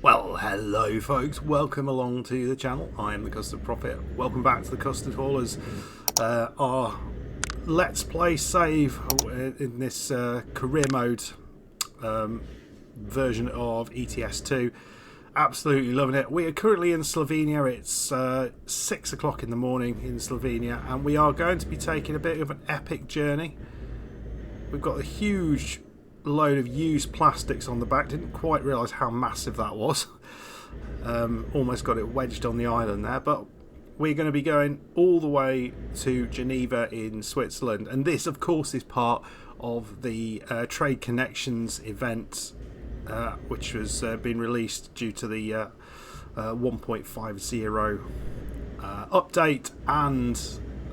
Well, hello folks, welcome along to the channel. I am the Custard Prophet. Welcome back to the Custard Haulers. Our Let's Play save in this career mode version of ETS2. Absolutely loving it. We are currently in Slovenia. It's 6 o'clock in the morning in Slovenia, and we are going to be taking a bit of an epic journey. We've got a huge load of used plastics on the back. Didn't quite realise how massive that was. Almost got it wedged on the island there, but we're going to be going all the way to Geneva in Switzerland, and this of course is part of the Trade Connections event, which has been released due to the 1.50 update and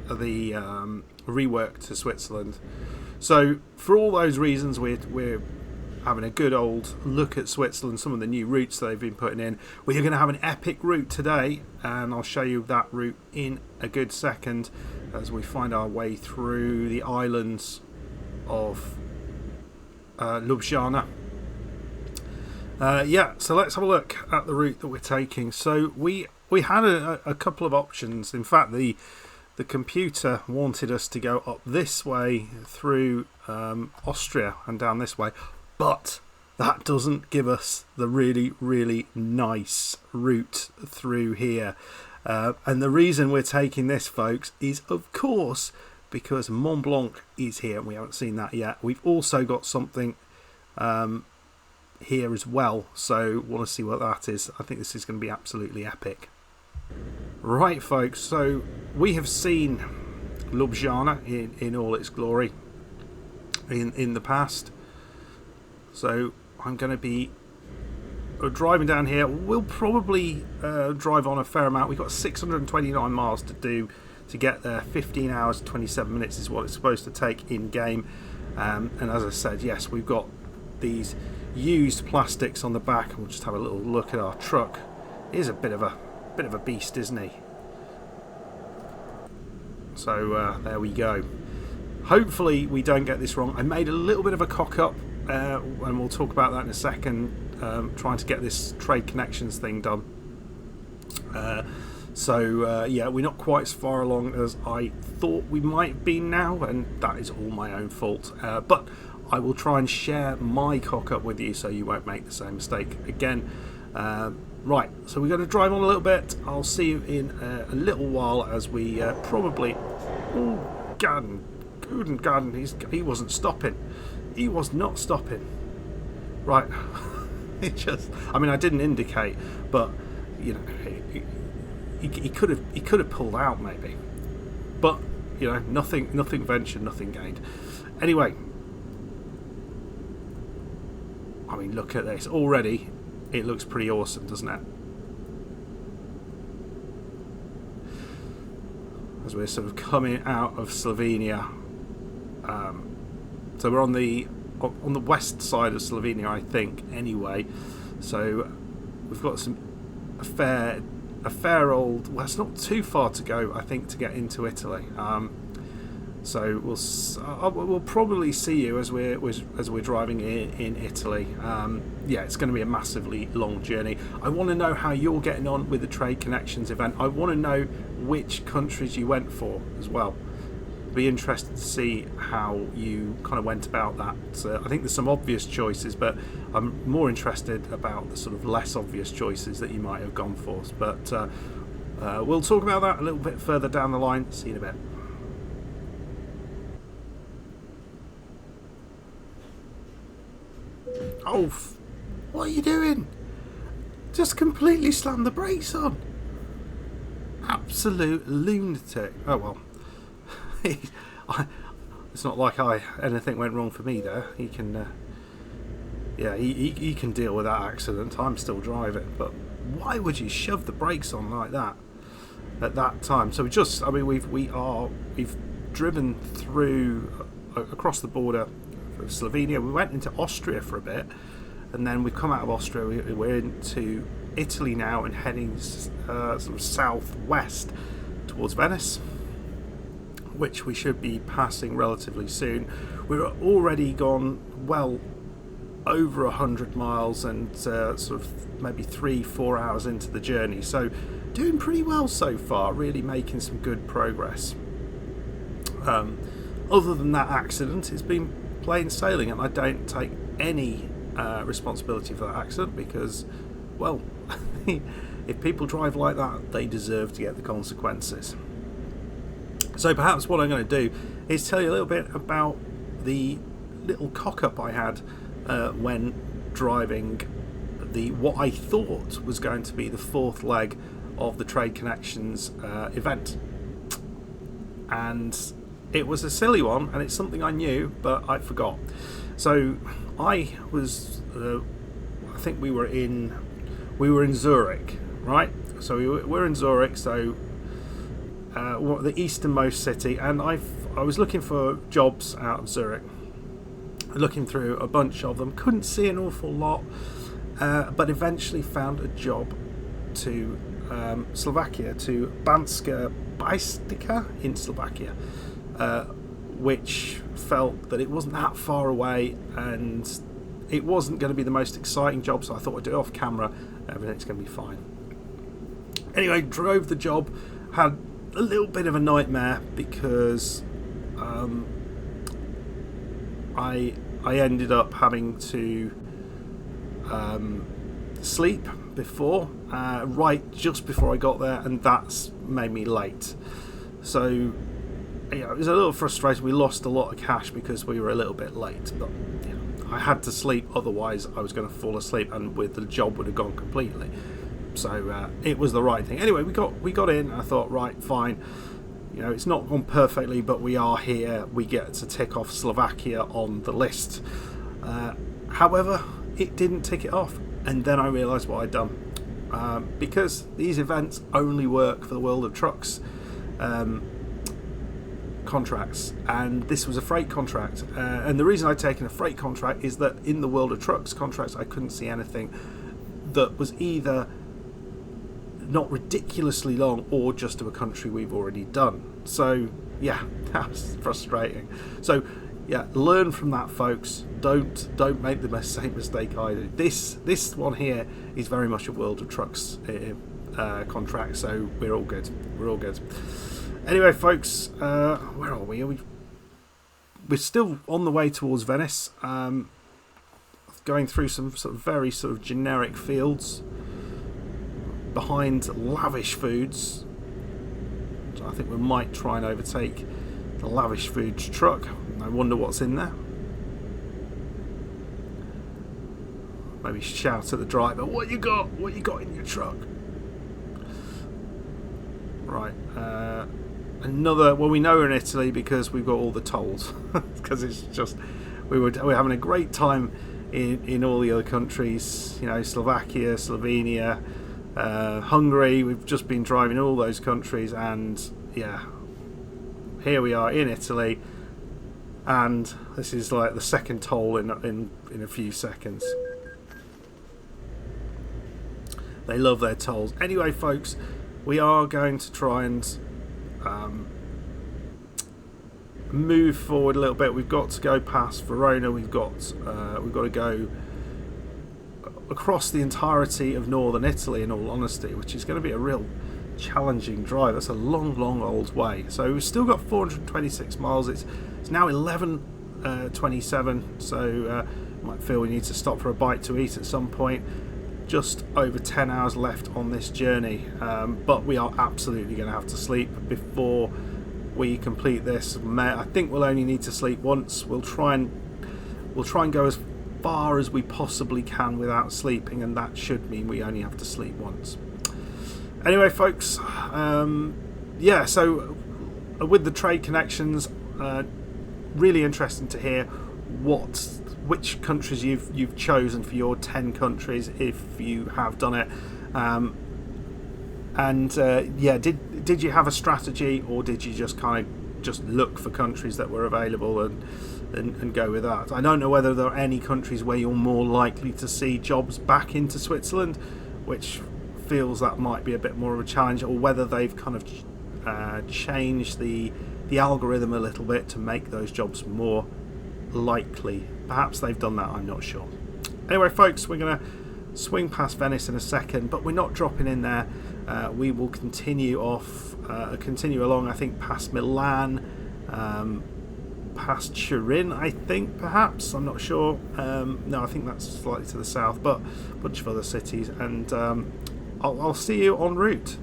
the rework to Switzerland. So for all those reasons, we're having a good old look at Switzerland, some of the new routes they've been putting in. We are going to have an epic route today, and I'll show you that route in a good second as we find our way through the islands of LLUBLJANA. Yeah, so let's have a look at the route that we're taking. So we had a couple of options. In fact, the computer wanted us to go up this way through Austria and down this way, but that doesn't give us the really nice route through here. And the reason we're taking this, folks, is of course because Mont Blanc is here, and we haven't seen that yet. We've also got something here as well, so want to see what that is. I think this is going to be absolutely epic. Right folks, so we have seen LLUBLJANA in all its glory in the past, so I'm going to be driving down here. We'll probably drive on a fair amount. We've got 629 miles to do to get there. 15 hours 27 minutes is what it's supposed to take in game, and as I said, yes, we've got these used plastics on the back, and we'll just have a little look at our truck. It is a bit of a beast, isn't he? So there we go. Hopefully we don't get this wrong. I made a little bit of a cock up, and we'll talk about that in a second, trying to get this Trade Connections thing done. Yeah, we're not quite as far along as I thought we might be now, and that is all my own fault, but I will try and share my cock up with you so you won't make the same mistake again. Right, so we're going to drive on a little bit. I'll see you in a little while as we probably... Oh, Garden, he wasn't stopping. He was not stopping. Right, it just... I mean, I didn't indicate, but, you know, he could have pulled out maybe. But, you know, nothing ventured, nothing gained. Anyway, I mean, look at this. Already, it looks pretty awesome, doesn't it? As we're sort of coming out of Slovenia. So we're on the west side of Slovenia, I think, anyway. So we've got a fair old... Well, it's not too far to go, I think, to get into Italy. So we'll probably see you as we're driving in Italy. Yeah, it's going to be a massively long journey. I want to know how you're getting on with the Trade Connections event. I want to know which countries you went for as well. Be interested to see how you kind of went about that. I think there's some obvious choices, but I'm more interested about the sort of less obvious choices that you might have gone for. But we'll talk about that a little bit further down the line. See you in a bit. Oh, what are you doing? Just completely slammed the brakes on. Absolute lunatic. Oh well. It's not like anything went wrong for me there. He can, yeah, he can deal with that accident. I'm still driving, but why would you shove the brakes on like that at that time? So we've driven through across the border of Slovenia. We went into Austria for a bit, and then we've come out of Austria. We're into Italy now and heading sort of southwest towards Venice, which we should be passing relatively soon. We're already gone well over 100 miles and sort of maybe 3-4 hours into the journey. So doing pretty well so far, really making some good progress. Other than that accident, it's been plain sailing, and I don't take any responsibility for that accident because, well, if people drive like that, they deserve to get the consequences. So perhaps what I'm going to do is tell you a little bit about the little cock-up I had when driving what I thought was going to be the fourth leg of the Trade Connections event. And it was a silly one, and it's something I knew, but I forgot. So I was, I think we were in Zurich, right? So we're in Zurich, so the easternmost city, and I was looking for jobs out of Zurich, looking through a bunch of them, couldn't see an awful lot, but eventually found a job to Slovakia, to Banska Bystrica in Slovakia, which felt that it wasn't that far away and it wasn't going to be the most exciting job, so I thought I'd do it off camera. Everything's going to be fine. Anyway, drove the job, had a little bit of a nightmare because I ended up having to sleep before, right just before I got there, and that's made me late. So it was a little frustrating. We lost a lot of cash because we were a little bit late, but I had to sleep, otherwise I was going to fall asleep and the job would have gone completely. So it was the right thing. Anyway, we got in. I thought, right, fine. It's not gone perfectly, but we are here. We get to tick off Slovakia on the list. However, it didn't tick it off, and then I realised what I'd done. Because these events only work for the World of Trucks contracts, and this was a freight contract. And the reason I'd taken a freight contract is that in the World of Trucks contracts, I couldn't see anything that was either not ridiculously long or just to a country we've already done. So yeah, that was frustrating. So yeah, learn from that, folks. Don't make the same mistake I did. This one here is very much a World of Trucks contract, so we're all good. Anyway, folks, where are we? We're still on the way towards Venice, going through some sort of very sort of generic fields behind lavish foods. So I think we might try and overtake the lavish foods truck. I wonder what's in there. Maybe shout at the driver, what you got in your truck? Right, well, we know we're in Italy because we've got all the tolls. Because it's just, we're having a great time in all the other countries, Slovakia, Slovenia, Hungary. We've just been driving all those countries, and yeah, here we are in Italy, and this is like the second toll in a few seconds. They love their tolls. Anyway, folks, we are going to try and move forward a little bit. We've got to go past Verona. We've got to go across the entirety of northern Italy, in all honesty, which is going to be a real challenging drive. That's a long old way. So we've still got 426 miles. It's now 11:27. So you might feel we need to stop for a bite to eat at some point. Just over 10 hours left on this journey, but we are absolutely going to have to sleep before we complete this. I think we'll only need to sleep once. We'll try and go as far as we possibly can without sleeping, and that should mean we only have to sleep once. Anyway, folks, yeah, so with the Trade Connections, really interesting to hear which countries you've chosen for your 10 countries, if you have done it, and yeah, did you have a strategy, or did you just kind of look for countries that were available and go with that? I don't know whether there are any countries where you're more likely to see jobs back into Switzerland, which feels that might be a bit more of a challenge, or whether they've kind of changed the algorithm a little bit to make those jobs more likely. Perhaps they've done that, I'm not sure. Anyway, folks, we're going to swing past Venice in a second, but we're not dropping in there. We will continue along, I think, past Milan, past Turin, I think, perhaps. I'm not sure. No, I think that's slightly to the south, but a bunch of other cities. And I'll see you en route.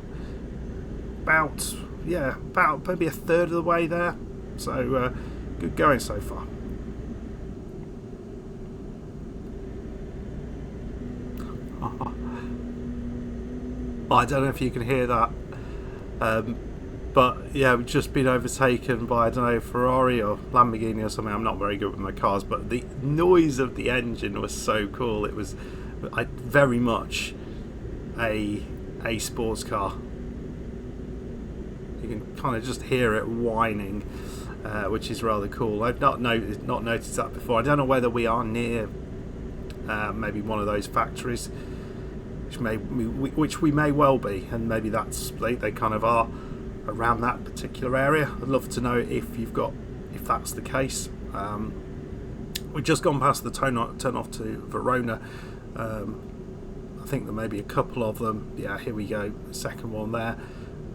About maybe a third of the way there. So good going so far. I don't know if you can hear that, but yeah, we've just been overtaken by, I don't know, Ferrari or Lamborghini or something. I'm not very good with my cars, but the noise of the engine was so cool. It was very much a sports car. You can kind of just hear it whining, which is rather cool. I've not noticed that before. I don't know whether we are near maybe one of those factories, which we may well be, and maybe they kind of are around that particular area. I'd love to know if that's the case. We've just gone past the turn off to Verona. I think there may be a couple of them. Yeah, here we go, the second one there,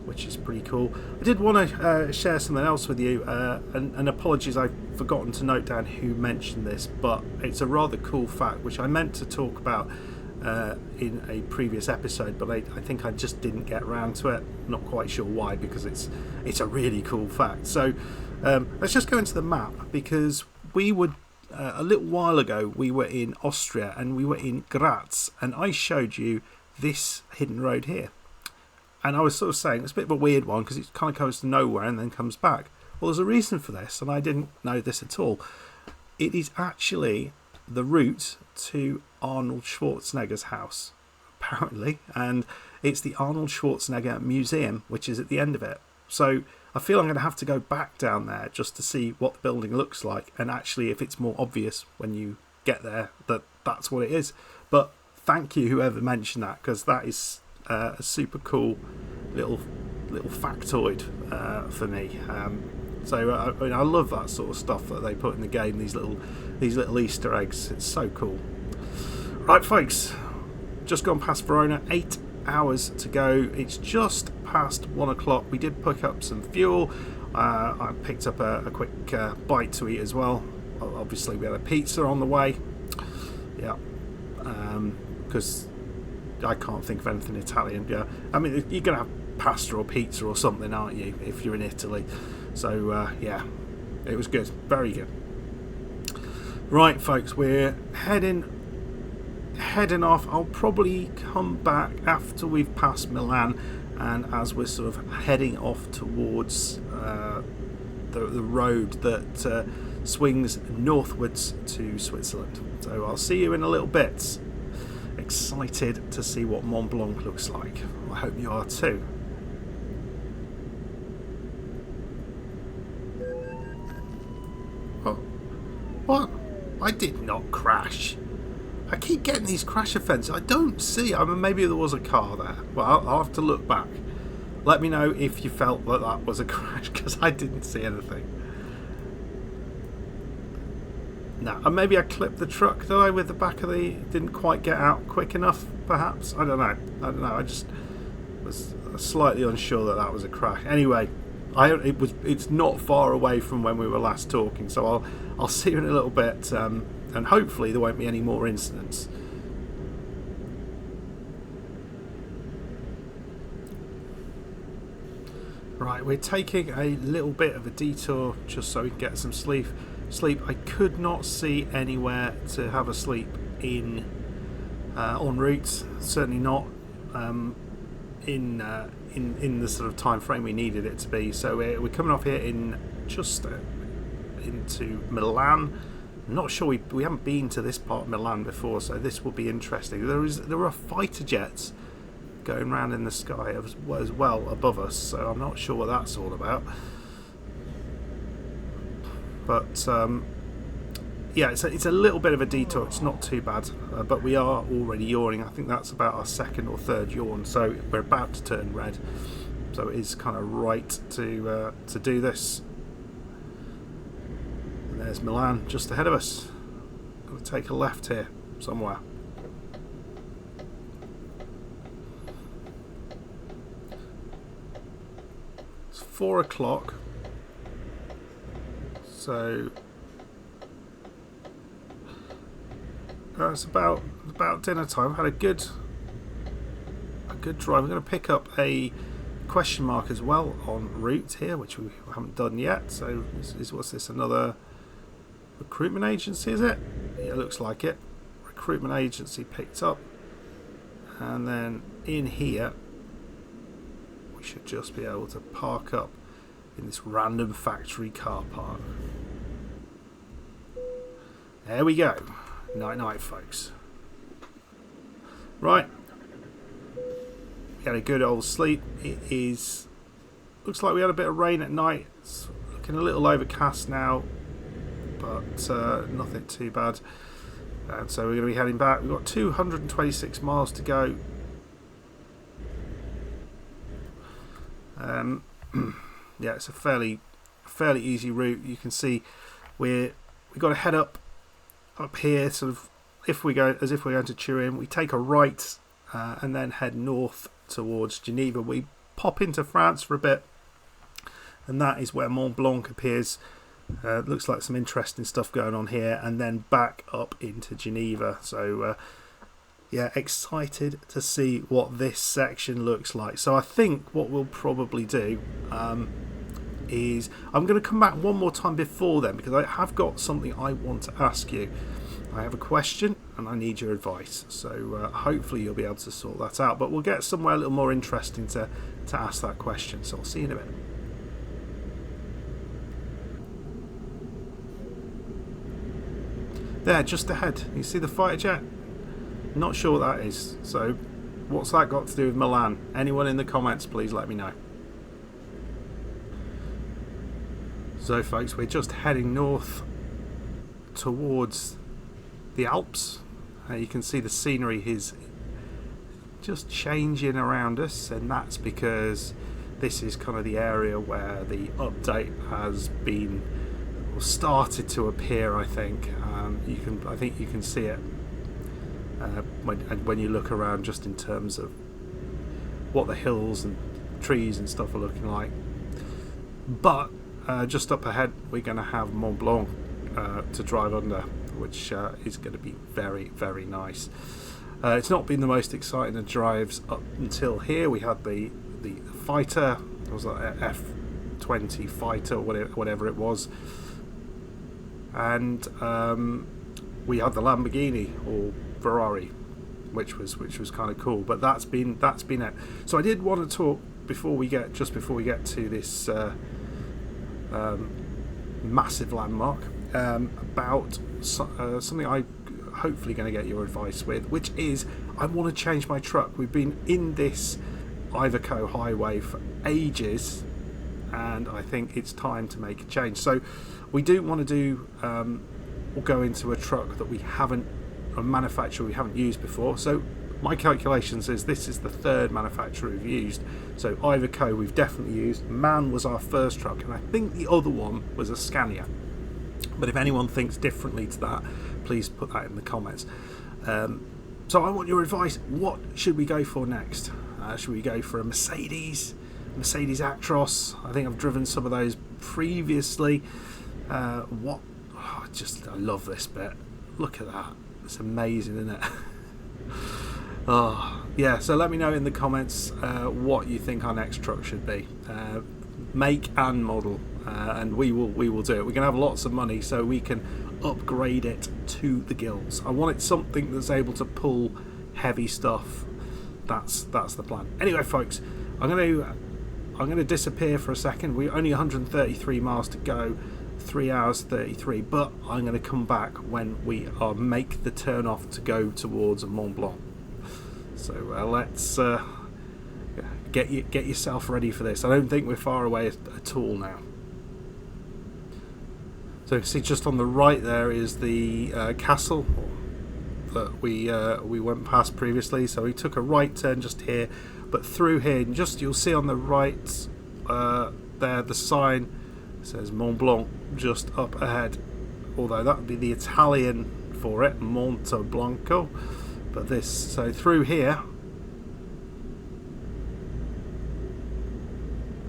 which is pretty cool. I did want to share something else with you, and apologies, I've forgotten to note down who mentioned this, but it's a rather cool fact which I meant to talk about in a previous episode, but I think I just didn't get around to it. Not quite sure why, because it's a really cool fact. So let's just go into the map, because we would a little while ago we were in Austria and we were in Graz, and I showed you this hidden road here, and I was sort of saying it's a bit of a weird one because it kind of goes to nowhere and then comes back. Well, there's a reason for this, and I didn't know this at all. It is actually the route to Arnold Schwarzenegger's house, apparently, and it's the Arnold Schwarzenegger Museum, which is at the end of it. So I feel I'm going to have to go back down there just to see what the building looks like, and actually if it's more obvious when you get there that that's what it is. But thank you whoever mentioned that, because that is a super cool little factoid for me. So I love that sort of stuff that they put in the game, these little Easter eggs. It's so cool. Right, folks, just gone past Verona, 8 hours to go. It's just past 1 o'clock. We did pick up some fuel. I picked up a quick bite to eat as well. Obviously, we had a pizza on the way. Yeah, because I can't think of anything Italian. Yeah, I mean, you're gonna have pasta or pizza or something, aren't you, if you're in Italy? So yeah, it was good, very good. Right, folks, we're heading off. I'll probably come back after we've passed Milan, and as we're sort of heading off towards the road that swings northwards to Switzerland. So I'll see you in a little bit. Excited to see what Mont Blanc looks like. I hope you are too. Oh, what? I did not crash. I keep getting these crash offences. I don't see. I mean, maybe there was a car there. Well, I'll have to look back. Let me know if you felt that was a crash, because I didn't see anything. No, and maybe I clipped the truck, did I, with the back of the... Didn't quite get out quick enough, perhaps? I don't know. I just was slightly unsure that was a crash. Anyway, it's not far away from when we were last talking, so I'll see you in a little bit, and hopefully there won't be any more incidents. Right, we're taking a little bit of a detour just so we can get some sleep. I could not see anywhere to have a sleep in en route. Certainly not in the sort of time frame we needed it to be. So we're coming off here in just into Milan. I'm not sure we haven't been to this part of Milan before, so this will be interesting. There are fighter jets going around in the sky as well above us, so I'm not sure what that's all about. But yeah, it's a little bit of a detour. It's not too bad, but we are already yawning. I think that's about our second or third yawn, so we're about to turn red. So it is kind of right to do this. And there's Milan just ahead of us. Got to take a left here. somewhere. It's 4 o'clock, so it's about dinner time. I've had a good drive. I'm going to pick up a question mark as well en route here, which we haven't done yet. So what's this? Another recruitment agency, is it? Yeah, it looks like it. Recruitment agency picked up, and then in here we should just be able to park up in this random factory car park. There we go. Night night, folks. Right, we had a good old sleep. Looks like we had a bit of rain at night. It's looking a little overcast now, but nothing too bad. And so we're going to be heading back. We've got 226 miles to go. Yeah, it's a fairly easy route. You can see we've got to head up here, sort of if we're going to Turin. We take a right and then head north towards Geneva. We pop into France for a bit, and that is where Mont Blanc appears. Looks like some interesting stuff going on here, and then back up into Geneva. So yeah, excited to see what this section looks like. So I think what we'll probably do is I'm going to come back one more time before then, because I have got something I want to ask you. I have a question and I need your advice, so hopefully you'll be able to sort that out, but we'll get somewhere a little more interesting to ask that question. So I'll see you in a bit. There, just ahead, you see the fighter jet? Not sure what that is. So what's that got to do with Milan? Anyone in the comments, please let me know. So folks, we're just heading north towards the Alps. You can see the scenery is just changing around us, and that's because this is kind of the area where the update has been started to appear. I think you can see it when you look around, just in terms of what the hills and trees and stuff are looking like. But just up ahead we're going to have Mont Blanc to drive under, which is going to be very, very nice. It's not been the most exciting of drives up until here. We had the fighter, it was like F-20 fighter, whatever it was, and we had the Lamborghini or Ferrari, which was kind of cool. But that's been it. So I did want to talk before we get to this massive landmark about something I'm hopefully going to get your advice with, which is I want to change my truck. We've been in this Iveco highway for ages, and I think it's time to make a change. So we do want to do or go into a truck that we haven't, a manufacturer we haven't used before. So my calculation says this is the third manufacturer we've used. So Iveco we've definitely used. MAN was our first truck, and I think the other one was a Scania. But if anyone thinks differently to that, please put that in the comments. So I want your advice. What should we go for next? Should we go for a Mercedes Actros? I think I've driven some of those previously. I love this bit. Look at that. It's amazing, isn't it? Oh yeah. So let me know in the comments what you think our next truck should be, make and model, and we will do it. We're gonna have lots of money, so we can upgrade it to the gills. I want it something that's able to pull heavy stuff. That's the plan. Anyway, folks, I'm gonna disappear for a second. We're only 133 miles to go, 3 hours 33. But I'm going to come back when we make the turn off to go towards Mont Blanc. So let's get yourself ready for this. I don't think we're far away at all now. So you can see just on the right there is the castle that we went past previously. So we took a right turn just here, but through here, and just you'll see on the right there the sign says Mont Blanc just up ahead, although that would be the Italian for it, Mont Blanc. But this, so through here,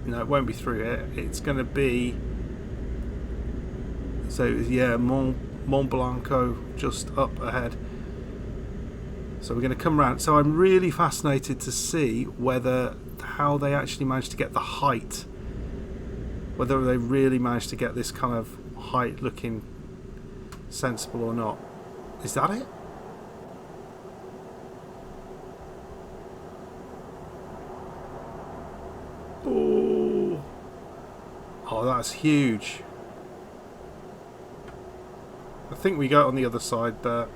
no, it won't be through here. It's going to be, so yeah, Mont Blanc just up ahead. So we're going to come around. So I'm really fascinated to see how they actually managed to get the height, whether they really managed to get this kind of height looking sensible or not. Is that it? Oh, that's huge. I think we go on the other side there.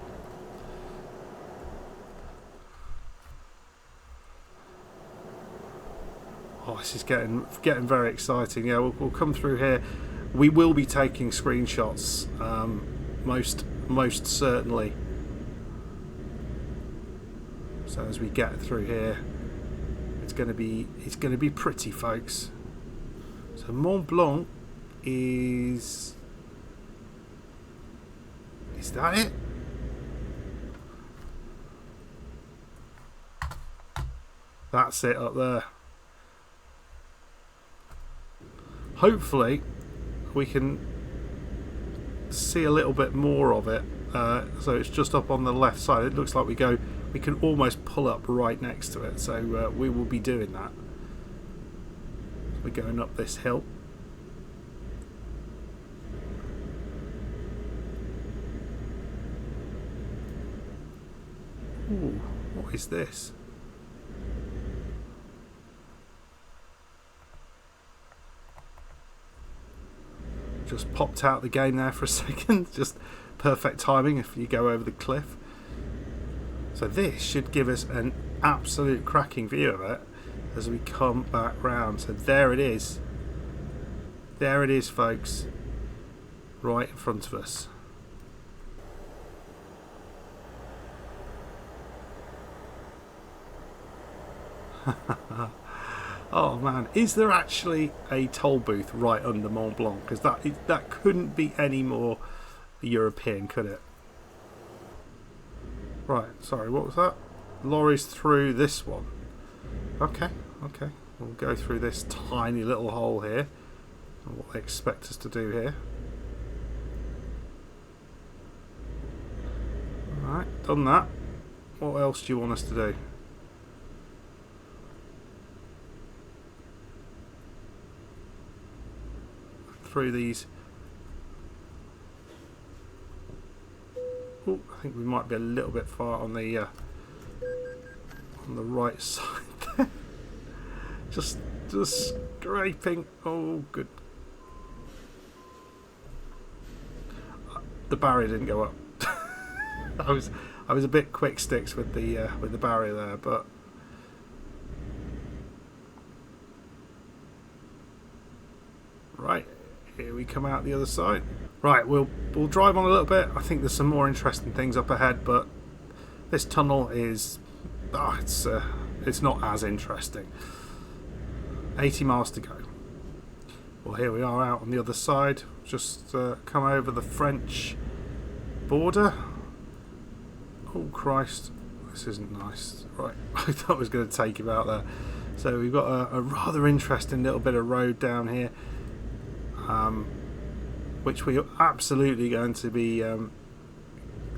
Oh, this is getting very exciting. Yeah, we'll come through here. We will be taking screenshots, most certainly. So as we get through here, it's going to be pretty, folks. So Mont Blanc is that it? That's it up there. Hopefully we can see a little bit more of it. So it's just up on the left side. It looks like we can almost pull up right next to it. So we will be doing that. We're going up this hill. Ooh, what is this? Just popped out the game there for a second. Just perfect timing if you go over the cliff. So this should give us an absolute cracking view of it as we come back round. So there it is. There it is, folks. Right in front of us. Oh man, is there actually a toll booth right under Mont Blanc? Because that couldn't be any more European, could it? Right, sorry, what was that? Lorries through this one. Okay, we'll go through this tiny little hole here. And what they expect us to do here. Alright, done that. What else do you want us to do? Through these. Ooh, I think we might be a little bit far on the right side there. just scraping. Oh, good. The barrier didn't go up. I was a bit quick sticks with the barrier there, but right. Here we come out the other side. Right, we'll drive on a little bit. I think there's some more interesting things up ahead, but this tunnel is it's not as interesting. 80 miles to go. Well, here we are out on the other side. Just come over the French border. Oh Christ, this isn't nice. Right, I thought I was going to take him out there. So we've got a rather interesting little bit of road down here. Which we are absolutely going to be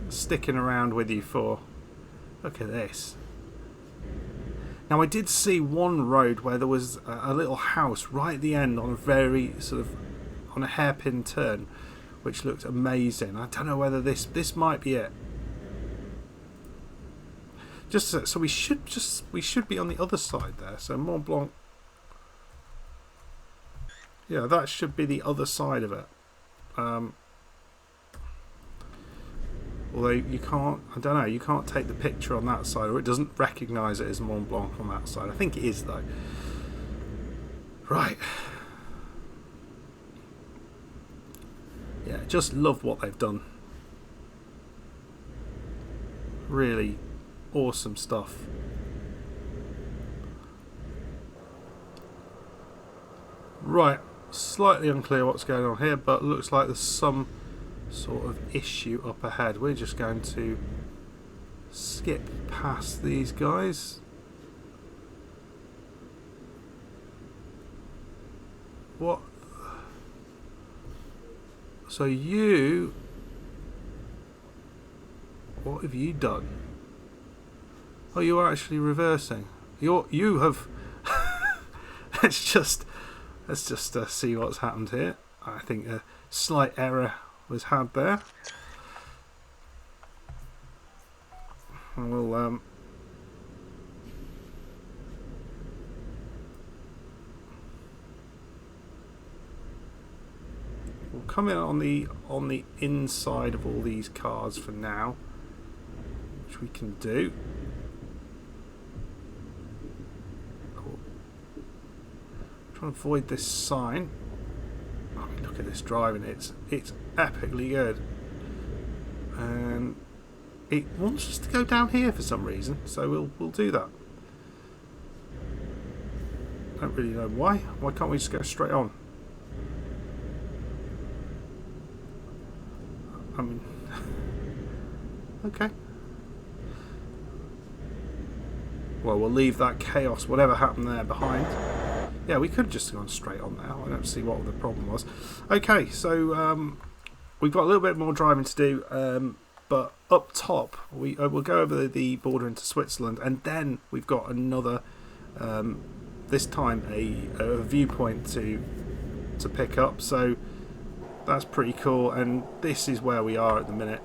sticking around with you for. Look at this. Now I did see one road where there was a little house right at the end on a very on a hairpin turn, which looked amazing. I don't know whether this might be it. Just so we should be on the other side there. So Mont Blanc. Yeah, that should be the other side of it. Although you can't, I don't know, you can't take the picture on that side, or it doesn't recognise it as Mont Blanc on that side. I think it is though. Right. Yeah, just love what they've done. Really awesome stuff. Right. Slightly unclear what's going on here, but looks like there's some sort of issue up ahead. We're just going to skip past these guys. What? So you... What have you done? Oh, you are actually reversing. You have... let's just see what's happened here. I think a slight error was had there. And we'll come in on the inside of all these cars for now, which we can do. Cool. Trying to avoid this sign. I mean, look at this driving. It's epically good, and it wants us to go down here for some reason. So we'll do that. Don't really know why. Why can't we just go straight on? I mean, okay. Well, we'll leave that chaos, whatever happened there, behind. Yeah, we could have just gone straight on now. I don't see what the problem was. Okay, so we've got a little bit more driving to do, but up top, we'll go over the border into Switzerland, and then we've got another, this time a viewpoint to pick up. So that's pretty cool, and this is where we are at the minute.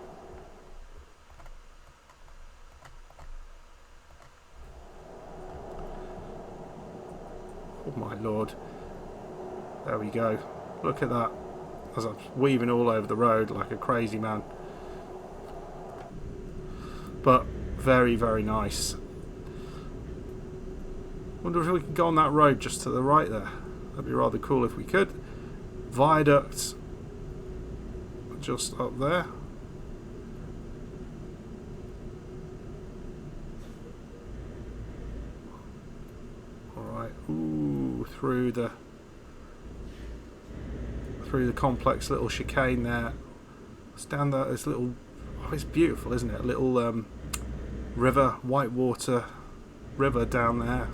Oh my lord. There we go. Look at that. As I'm weaving all over the road like a crazy man. But very, very nice. Wonder if we can go on that road just to the right there. That'd be rather cool if we could. Viaduct just up there. Alright, ooh, through the complex little chicane there. Stand there, this little, oh, it's beautiful, isn't it? A little river, whitewater river down there.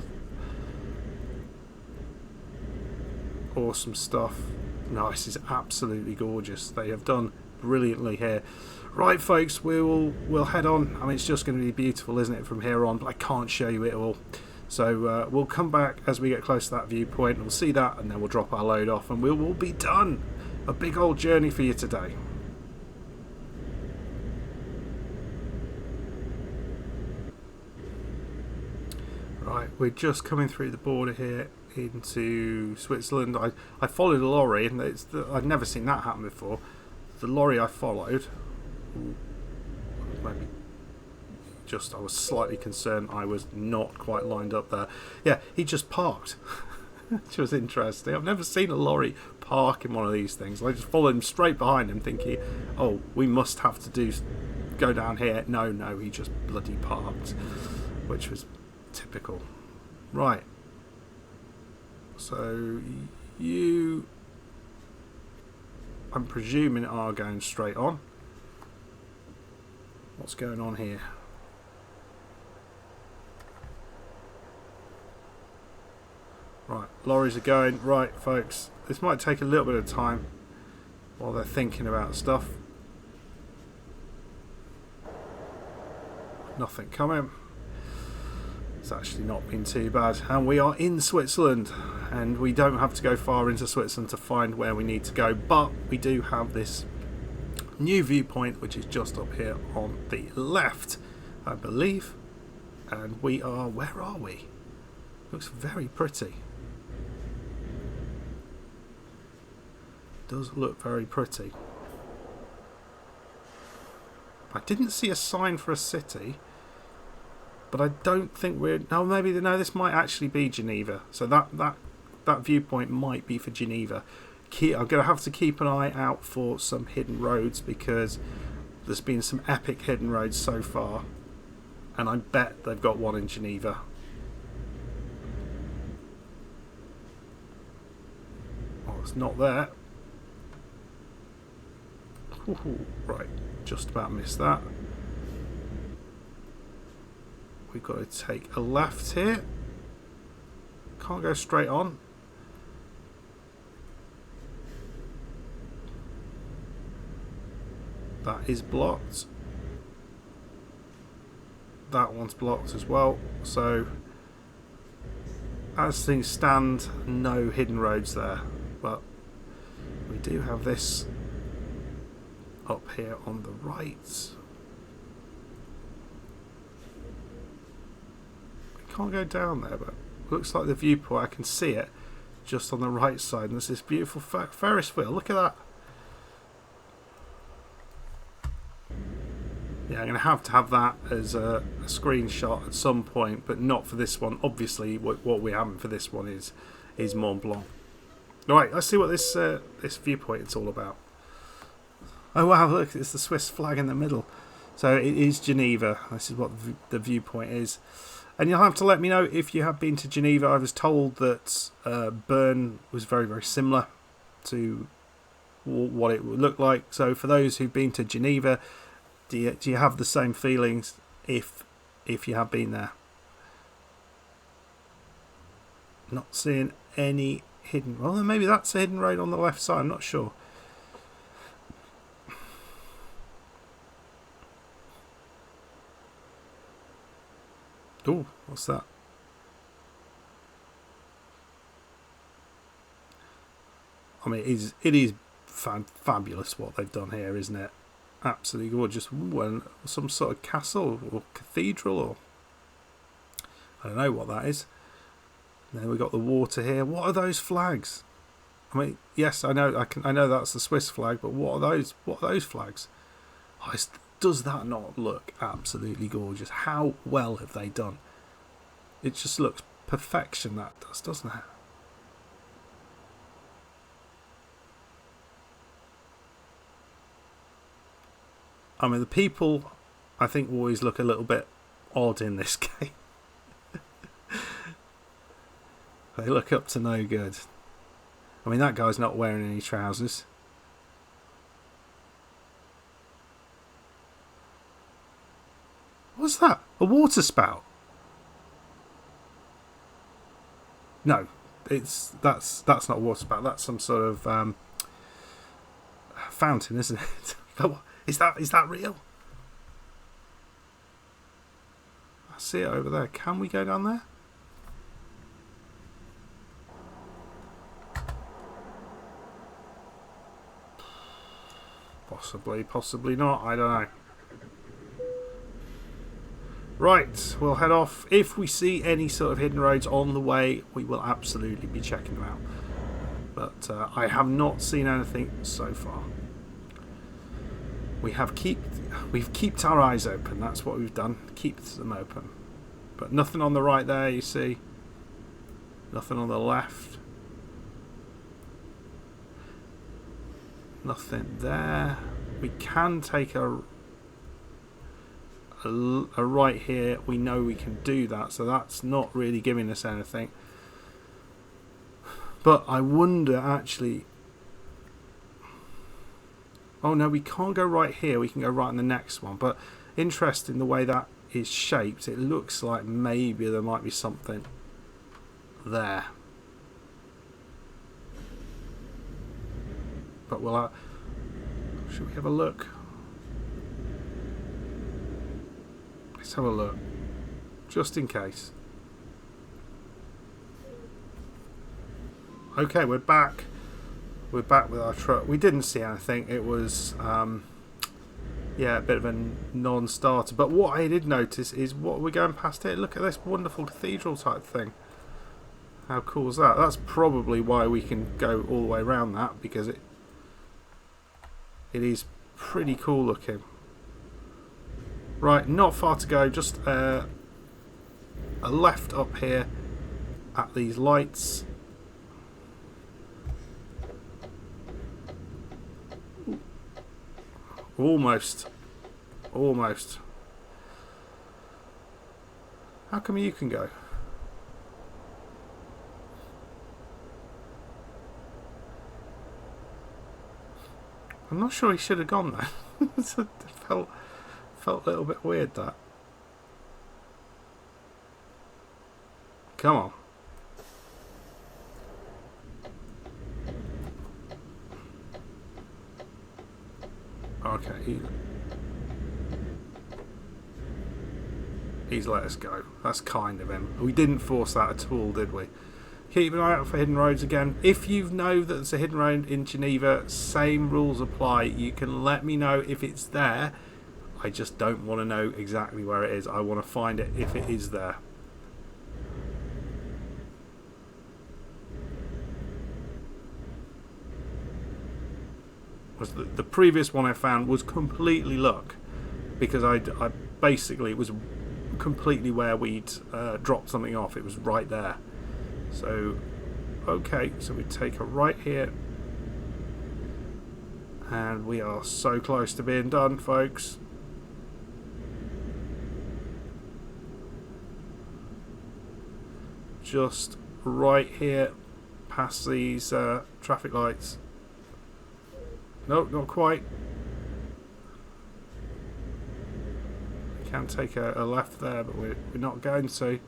Awesome stuff. No, this is absolutely gorgeous. They have done brilliantly here. Right, folks, we'll head on. I mean, it's just going to be beautiful, isn't it, from here on? But I can't show you it all. So we'll come back as we get close to that viewpoint. We'll see that, and then we'll drop our load off, and we will be done. A big old journey for you today. Right, we're just coming through the border here into Switzerland. I followed a lorry, and I've never seen that happen before. The lorry I followed, maybe just, I was slightly concerned I was not quite lined up there. Yeah, he just parked, which was interesting. I've never seen a lorry park in one of these things. I just followed him straight behind him, thinking, oh, we must have to go down here. No, he just bloody parked, which was typical. Right. So you, I'm presuming, are going straight on. What's going on here? Right, lorries are going. Right, folks, this might take a little bit of time while they're thinking about stuff. Nothing coming. It's actually not been too bad, and we are in Switzerland, and we don't have to go far into Switzerland to find where we need to go, but we do have this new viewpoint, which is just up here on the left, I believe, and we are, where are we? Looks very pretty. Does look very pretty. I didn't see a sign for a city, but I don't think we're... No, maybe... No, this might actually be Geneva. So that viewpoint might be for Geneva. I'm going to have to keep an eye out for some hidden roads, because there's been some epic hidden roads so far. And I bet they've got one in Geneva. Oh, it's not there. Ooh, right, just about missed that. We've got to take a left here. Can't go straight on. That is blocked. That one's blocked as well. So, as things stand, no hidden roads there. But we do have this up here on the right. We can't go down there, but looks like the viewpoint, I can see it just on the right side. And there's this beautiful Ferris wheel. Look at that. Yeah, I'm going to have that as a screenshot at some point, but not for this one. Obviously, what we're having for this one is Mont Blanc. All right, let's see what this viewpoint is all about. Oh wow, look, it's the Swiss flag in the middle. So it is Geneva. This is what the viewpoint is. And you'll have to let me know if you have been to Geneva. I was told that Bern was very, very similar to what it would look like. So for those who've been to Geneva, do you have the same feelings if you have been there? Not seeing any hidden... Well, maybe that's a hidden road on the left side. I'm not sure. Oh, what's that? I mean, it is fabulous what they've done here, isn't it? Absolutely gorgeous. Ooh, and some sort of castle or cathedral, or I don't know what that is. And then we've got the water here. What are those flags? I mean, yes, I know that's the Swiss flag, but what are those? What are those flags? Oh, does that not look absolutely gorgeous? How well have they done? It just looks perfection, that does, doesn't it? I mean, the people, I think, always look a little bit odd in this game. They look up to no good. I mean, that guy's not wearing any trousers. What's that? A water spout? No, that's not a water spout. That's some sort of fountain, isn't it? Is that real? I see it over there. Can we go down there? Possibly not. I don't know. Right, we'll head off. If we see any sort of hidden roads on the way, we will absolutely be checking them out. But I have not seen anything so far. We've kept our eyes open. That's what we've done. Keep them open. But nothing on the right there, you see. Nothing on the left. Nothing there. We can take a right here. We know we can do that, so that's not really giving us anything. But I wonder actually... Oh no, we can't go right here. We can go right in the next one. But interesting the way that is shaped. It looks like maybe there might be something there. But we'll... should we have a look? Let's have a look. Just in case. Okay, we're back. We're back with our truck. We didn't see anything. It was, yeah, a bit of a non-starter. But what I did notice is what we're going past here. Look at this wonderful cathedral type thing. How cool is that? That's probably why we can go all the way around that, because it is pretty cool looking. Right, not far to go. Just a left up here at these lights. Almost. How come you can go? I'm not sure he should have gone there. It felt a little bit weird, that. Come on. Okay. He's let us go. That's kind of him. We didn't force that at all, did we? Keep an eye out for hidden roads again. If you know that there's a hidden road in Geneva, same rules apply. You can let me know if it's there. I just don't want to know exactly where it is. I want to find it if it is there. The previous one I found was completely luck, because I basically, it was completely where we'd dropped something off. It was right there. So okay, so we take a right here, and we are so close to being done, folks. Just right here past these traffic lights. Nope, not quite. We can take a left there, but we're not going to.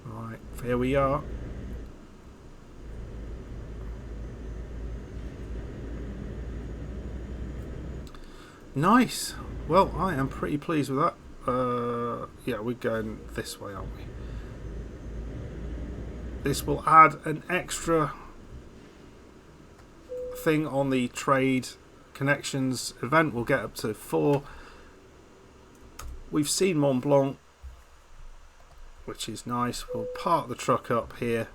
Right, here we are. Nice. Well, I am pretty pleased with that. Yeah, we're going this way, aren't we? This will add an extra thing on the trade connections event. We'll get up to 4. We've seen Mont Blanc, which is nice. We'll park the truck up here,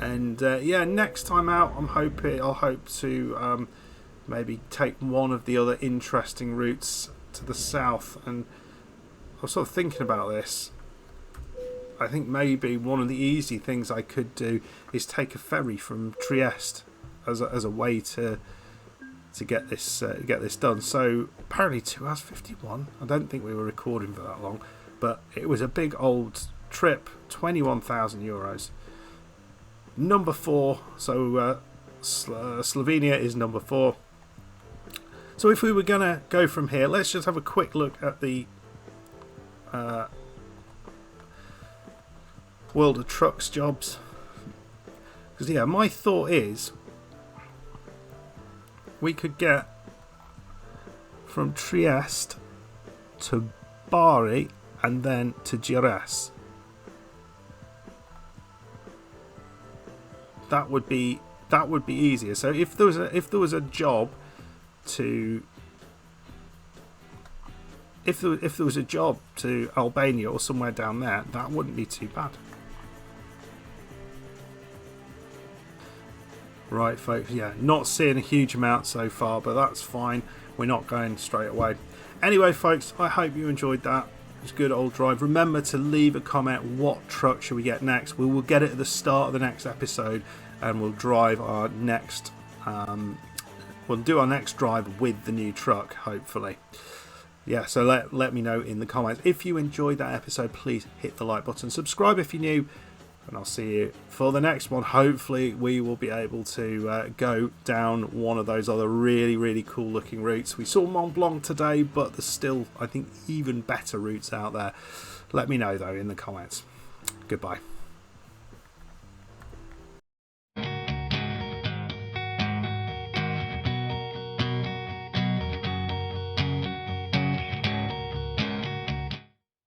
and yeah, next time out I'll hope to maybe take one of the other interesting routes to the south. And I was sort of thinking about this. I think maybe one of the easy things I could do is take a ferry from Trieste as a way to get this done. So apparently 2 hours 51. I don't think we were recording for that long, but it was a big old trip. 21,000 euros. Number 4. So Slovenia is number 4. So if we were gonna go from here, let's just have a quick look at the World of Trucks jobs, because yeah, my thought is we could get from Trieste to Bari and then to Jerez. That would be easier. So if there was a job to if there was a job to Albania or somewhere down there, that wouldn't be too bad. Right, folks, yeah, not seeing a huge amount so far, but that's fine. We're not going straight away. Anyway, folks, I hope you enjoyed that. It was a good old drive. Remember to leave a comment. What truck should we get next? We will get it at the start of the next episode, and we'll drive our next we'll do our next drive with the new truck, hopefully. Yeah, so let me know in the comments. If you enjoyed that episode, please hit the like button. Subscribe if you're new, and I'll see you for the next one. Hopefully we will be able to go down one of those other really, really cool looking routes. We saw Mont Blanc today, but there's still, I think, even better routes out there. Let me know, though, in the comments. Goodbye.